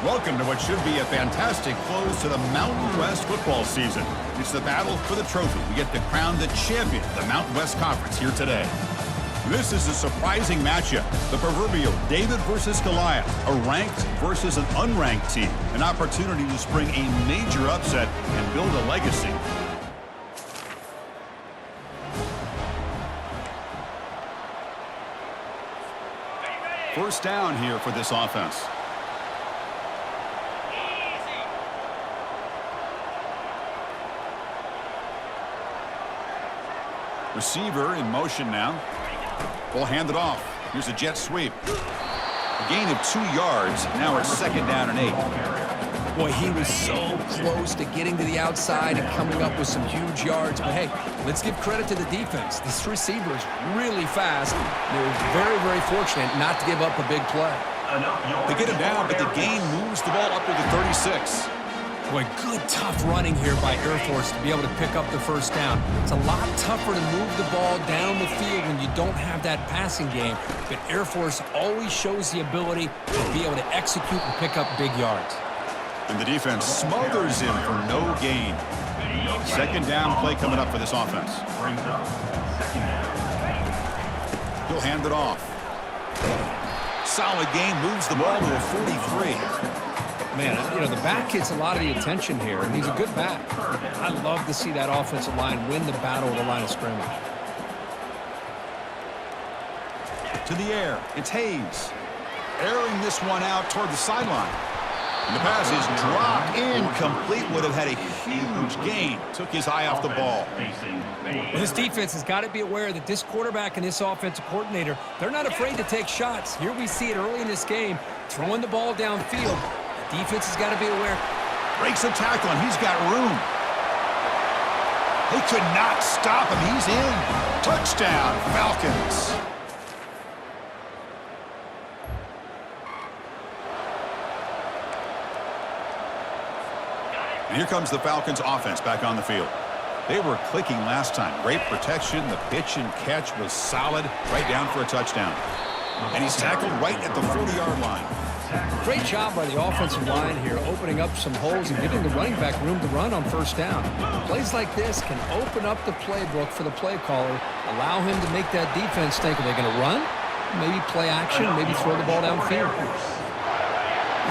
Welcome to what should be a fantastic close to the Mountain West football season. It's the battle for the trophy. We get to crown the champion of the Mountain West Conference here today. This is a surprising matchup. The proverbial David versus Goliath, a ranked versus an unranked team. An opportunity to spring a major upset and build a legacy. First down here for this offense. Receiver in motion now. We'll hand it off. Here's a jet sweep. A gain of 2 yards. Now it's 2nd down and 8. Boy, he was so close to getting to the outside and coming up with some huge yards. But, hey, let's give credit to the defense. This receiver is really fast. They were very, very fortunate not to give up a big play. They get him down, but the gain moves the ball up to the 36. Boy, good tough running here by Air Force to be able to pick up the first down. It's a lot tougher to move the ball down the field when you don't have that passing game. But Air Force always shows the ability to be able to execute and pick up big yards. And the defense smothers him for no gain. 2nd down play coming up for this offense. He'll hand it off. Solid gain, moves the ball to a 43. Man, you know, the back gets a lot of the attention here, and he's a good back. I love to see that offensive line win the battle at the line of scrimmage. To the air, it's Hayes. Airing this one out toward the sideline. And the pass is dropped incomplete. Would have had a huge gain. Took his eye off the ball. Well, this defense has got to be aware that this quarterback and this offensive coordinator, they're not afraid to take shots. Here we see it early in this game, throwing the ball downfield. Defense has got to be aware. Breaks a tackle, and he's got room. They could not stop him. He's in. Touchdown, Falcons. And here comes the Falcons offense back on the field. They were clicking last time. Great protection. The pitch and catch was solid. Right down for a touchdown. And he's tackled right at the 40-yard line. Great job by the offensive line here, opening up some holes and giving the running back room to run on first down. Plays like this can open up the playbook for the play caller, allow him to make that defense think, are they going to run? Maybe play action, maybe throw the ball downfield.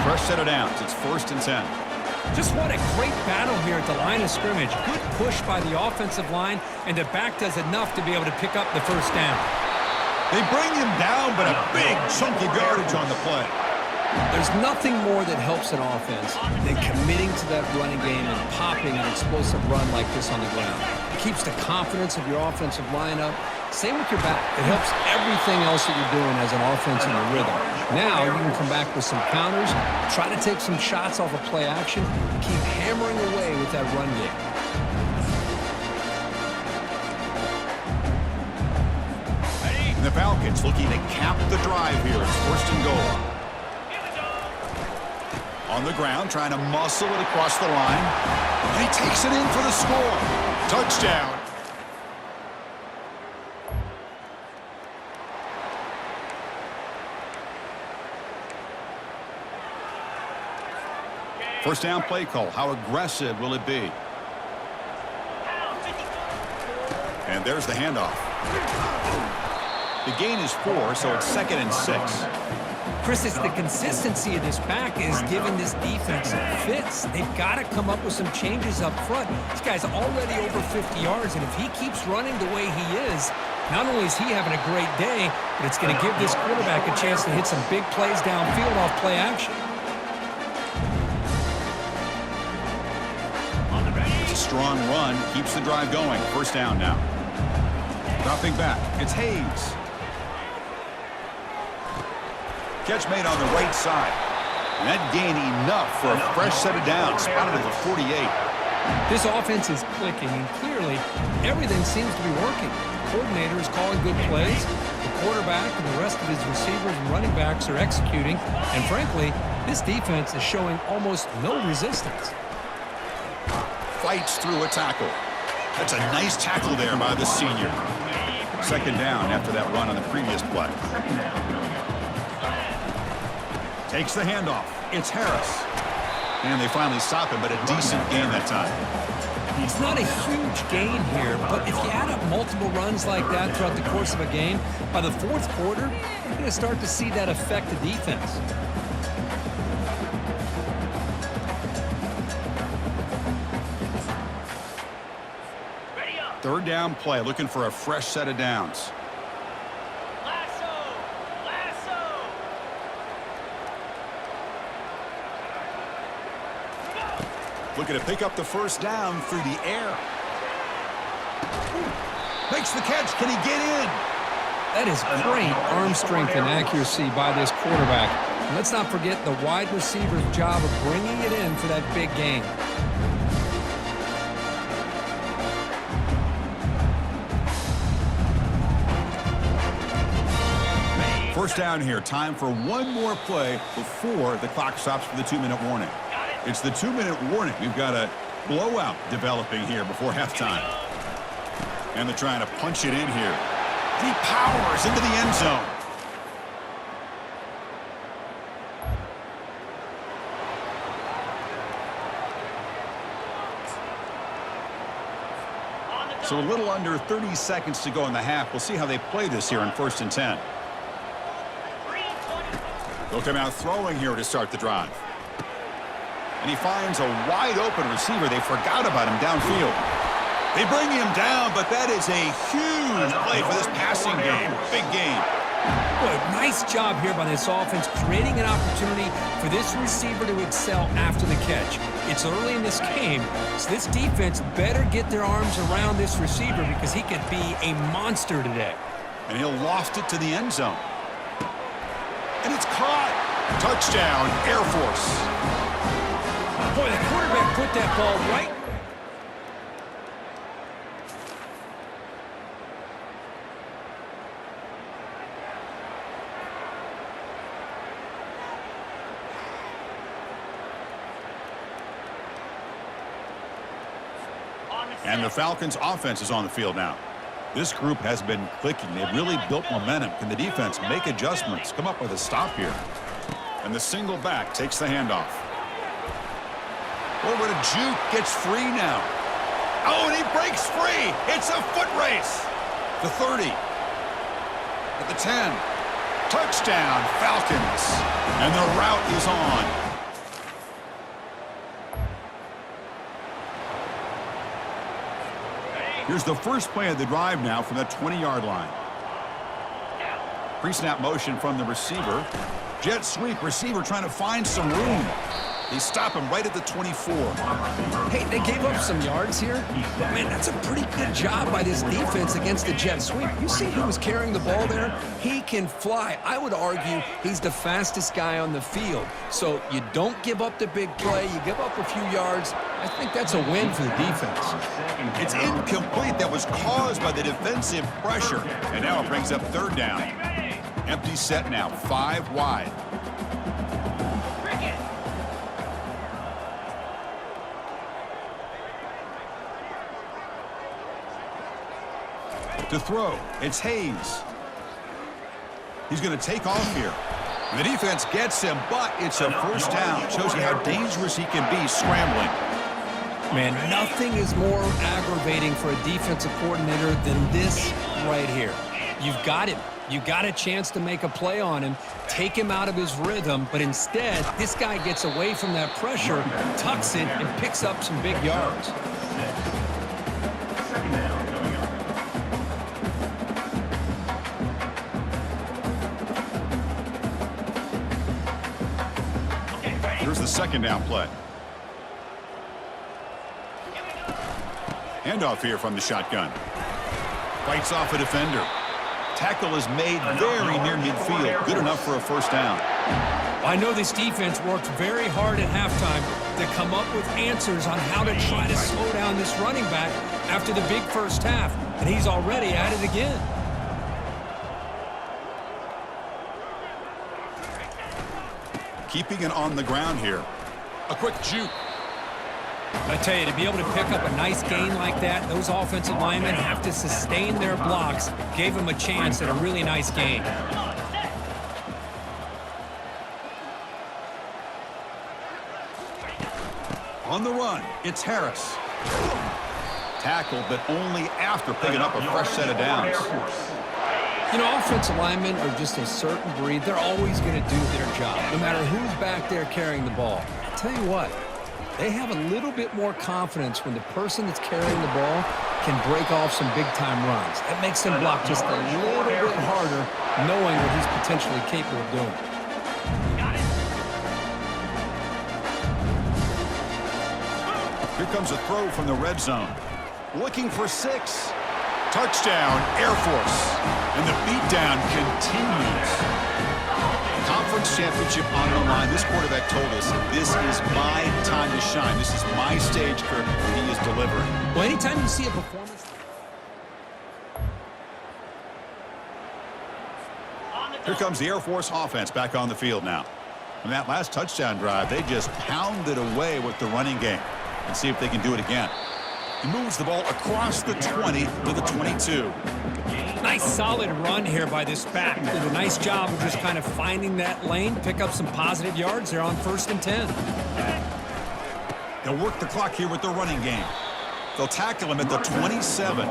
Fresh set of downs. It's 1st and 10. Just what a great battle here at the line of scrimmage. Good push by the offensive line, and the back does enough to be able to pick up the first down. They bring him down, but a big chunk of yardage on the play. There's nothing more that helps an offense than committing to that running game and popping an explosive run like this on the ground. It keeps the confidence of your offensive line up. Same with your back. It helps everything else that you're doing as an offense in your rhythm. Now you can come back with some counters, try to take some shots off of play action, and keep hammering away with that run game. And the Falcons looking to cap the drive here. It's 1st and goal. On the ground, trying to muscle it across the line. And he takes it in for the score. Touchdown. First down play call. How aggressive will it be? And there's the handoff. The gain is 4, so it's 2nd and 6. Chris, it's the consistency of this back is giving this defense fits. They've got to come up with some changes up front. This guy's already over 50 yards, and if he keeps running the way he is, not only is he having a great day, but it's going to give this quarterback a chance to hit some big plays downfield off play action. It's a strong run, keeps the drive going. First down now. Dropping back, it's Hayes. Catch made on the right side. And that gain enough for a fresh set of downs. Spotted at the 48. This offense is clicking, and clearly everything seems to be working. The coordinator is calling good plays. The quarterback and the rest of his receivers and running backs are executing. And frankly, this defense is showing almost no resistance. Fights through a tackle. That's a nice tackle there by the senior. 2nd down after that run on the previous play. Takes the handoff. It's Harris. And they finally stop him, but a decent gain that time. It's not a huge gain here, but if you add up multiple runs like that throughout the course of a game, by the fourth quarter, you're going to start to see that affect the defense. Third down play, looking for a fresh set of downs. Looking to pick up the first down through the air. Makes the catch. Can he get in? That is great arm strength and accuracy by this quarterback. And let's not forget the wide receiver's job of bringing it in for that big gain. First down here. Time for one more play before the clock stops for the 2-minute warning. It's the 2-minute warning. We've got a blowout developing here before halftime. And they're trying to punch it in here. He powers into the end zone. So a little under 30 seconds to go in the half. We'll see how they play this here in 1st and 10. They'll come out throwing here to start the drive. And he finds a wide-open receiver. They forgot about him downfield. They bring him down, but that is a huge play for this passing game. Big game. Boy, nice job here by this offense, creating an opportunity for this receiver to excel after the catch. It's early in this game, so this defense better get their arms around this receiver because he could be a monster today. And he'll loft it to the end zone. And it's caught. Touchdown, Air Force. Boy, the quarterback put that ball right. And the Falcons' offense is on the field now. This group has been clicking. They've really built momentum. Can the defense make adjustments? Come up with a stop here. And the single back takes the handoff. Over to Juke, gets free now. Oh, and he breaks free. It's a foot race. The 30. At the 10. Touchdown, Falcons. And the route is on. Here's the first play of the drive now from the 20-yard line. Pre-snap motion from the receiver. Jet sweep, receiver trying to find some room. They stop him right at the 24. Hey, they gave up some yards here. Man, that's a pretty good job by this defense against the jet sweep. You see who was carrying the ball there? He can fly. I would argue he's the fastest guy on the field. So you don't give up the big play. You give up a few yards. I think that's a win for the defense. It's incomplete. That was caused by the defensive pressure. And now it brings up third down. Empty set now, 5 wide. To throw, it's Hayes. He's going to take off here. The defense gets him, but it's a first down. Shows you how dangerous he can be scrambling. Man, nothing is more aggravating for a defensive coordinator than this right here. You've got him. You got a chance to make a play on him, take him out of his rhythm, but instead, this guy gets away from that pressure, tucks it, and picks up some big yards. Here's the second down play. Handoff here from the shotgun. Fights off a defender. Tackle is made very near midfield. Good enough for a first down. I know this defense worked very hard at halftime to come up with answers on how to try to slow down this running back after the big first half, and he's already at it again. Keeping it on the ground here. A quick juke. I tell you, to be able to pick up a nice gain like that, those offensive linemen have to sustain their blocks. Gave them a chance at a really nice gain. On the run, it's Harris. Tackled, but only after picking up a fresh set of downs. You know, offensive linemen are just a certain breed. They're always going to do their job, no matter who's back there carrying the ball. I'll tell you what, they have a little bit more confidence when the person that's carrying the ball can break off some big-time runs. That makes them block just a little bit harder, knowing what he's potentially capable of doing. Here comes a throw from the red zone. Looking for 6. Touchdown, Air Force. And the beatdown continues. Conference championship on the line. This quarterback told us, this is my time to shine. This is my stage, Kirk, and he is delivering. Well, anytime you see a performance... Here comes the Air Force offense back on the field now. On that last touchdown drive, they just pounded away with the running game. And see if they can do it again. He moves the ball across the 20 to the 22. Nice solid run here by this back. Did a nice job of just kind of finding that lane, pick up some positive yards there on 1st and 10. They'll work the clock here with the running game. They'll tackle him at the 27.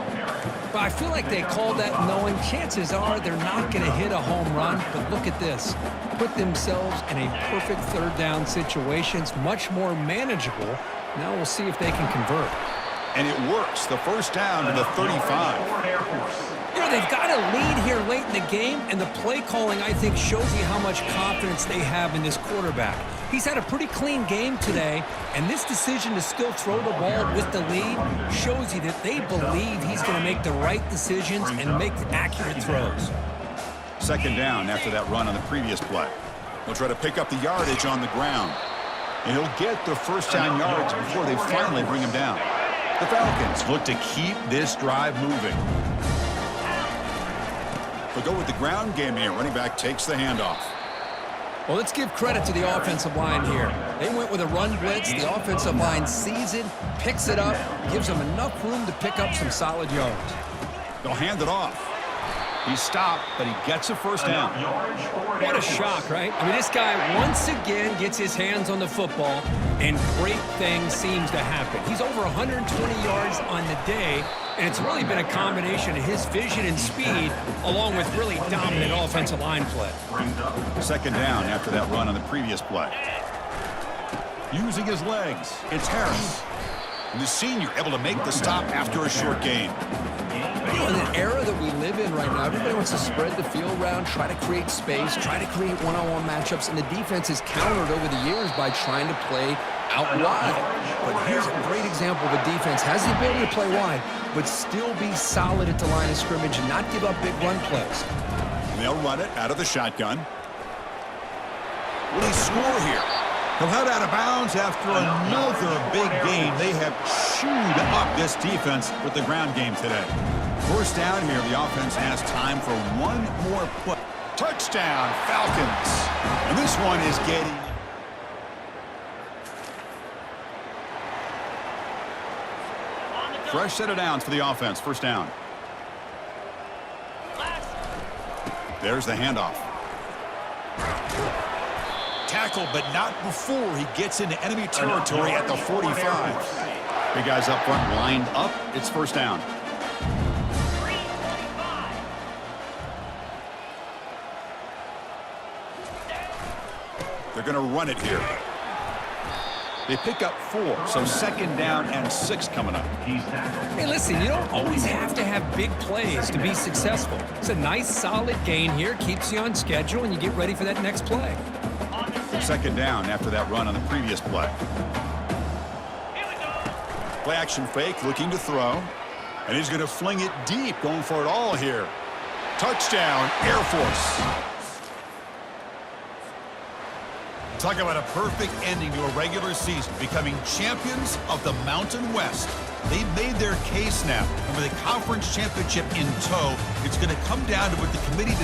But I feel like they called that knowing chances are they're not going to hit a home run. But look at this. Put themselves in a perfect 3rd down situation. It's much more manageable. Now we'll see if they can convert. And it works. The 1st down to the 35. You know, they've got a lead here late in the game, and the play calling, I think, shows you how much confidence they have in this quarterback. He's had a pretty clean game today, and this decision to still throw the ball with the lead shows you that they believe he's going to make the right decisions and make accurate throws. 2nd down after that run on the previous play. They'll try to pick up the yardage on the ground. And he'll get the 1st down yards before they finally bring him down. The Falcons look to keep this drive moving. They'll go with the ground game here. Running back takes the handoff. Well, let's give credit to the offensive line here. They went with a run blitz. The offensive line sees it, picks it up, gives them enough room to pick up some solid yards. They'll hand it off. He stopped, but he gets a 1st down. What a shock, right? I mean, this guy once again gets his hands on the football, and great things seems to happen. He's over 120 yards on the day, and it's really been a combination of his vision and speed, along with really dominant offensive line play. 2nd down after that run on the previous play. Using his legs, it's Harris. And the senior able to make the stop after a short gain. You know, in an era that we live in right now, everybody wants to spread the field around, try to create space, try to create one-on-one matchups, and the defense is countered over the years by trying to play out wide. But here's a great example of a defense has the ability to play wide, but still be solid at the line of scrimmage and not give up big run plays. They'll run it out of the shotgun. Will he score here? He'll head out of bounds after another big game. They have chewed up this defense with the ground game today. 1st down here, the offense has time for one more play. Touchdown, Falcons. And this one is getting... Fresh set of downs for the offense. 1st down. There's the handoff. Tackled, but not before he gets into enemy territory at the 45. Big guys up front lined up. It's 1st down. They're going to run it here. They pick up 4, so 2nd down and 6 coming up. Hey, listen, you don't always have to have big plays to be successful. It's a nice, solid gain here, keeps you on schedule, and you get ready for that next play. 2nd down after that run on the previous play. Play action fake, looking to throw. And he's going to fling it deep, going for it all here. Touchdown, Air Force. Talk about a perfect ending to a regular season, becoming champions of the Mountain West. They've made their case now, and with a conference championship in tow, it's going to come down to what the committee